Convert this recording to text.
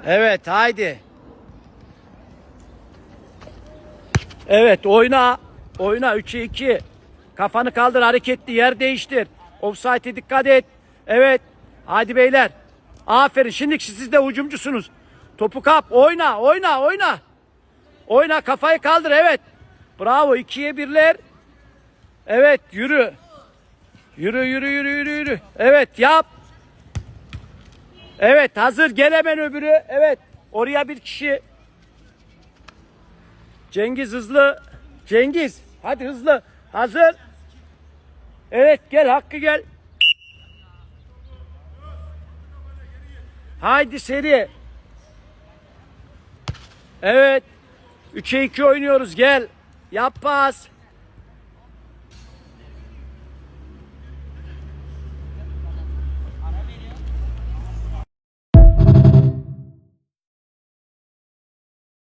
Evet haydi. Evet oyna. Oyna 3'e 2. Kafanı kaldır, hareketli, yer değiştir. Offside'e dikkat et. Evet. Hadi beyler. Aferin. Şimdi siz de hücumcusunuz. Topu kap. Oyna. Oyna. Oyna. Oyna. Kafayı kaldır. Evet. Bravo. 2'ye 1'ler. Evet. Yürü. Yürü yürü yürü yürü yürü. Evet yap. Evet hazır. Gel hemen öbürü. Evet. Oraya bir kişi. Cengiz hızlı. Cengiz. Hadi hızlı. Hazır. Evet gel Hakkı gel. Haydi seri. Evet. 3'e 2 oynuyoruz gel. Yap pas.